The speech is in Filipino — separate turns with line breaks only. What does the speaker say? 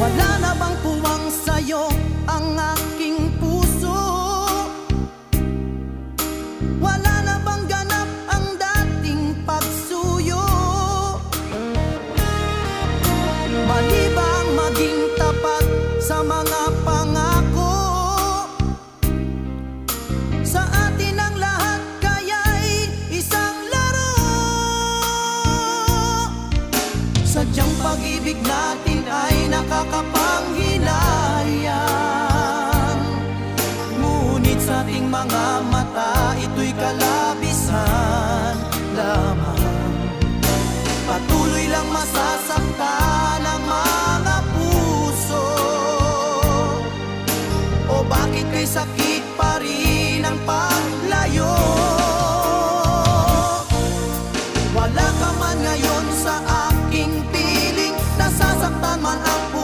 Wala na bang puwang sa'yo ang aking puso? Wala na bang ganap ang dating pagsuyo? Mali bang maging tapat sa mga pangako? Sa atin ang lahat kaya'y isang laro. Sadyang pag-ibig natin ay nakakapanghinayang, ngunit sa ating mga mata ito'y kalabisan lamang. Patuloy lang masasaktan ang mga puso. O bakit kay sakit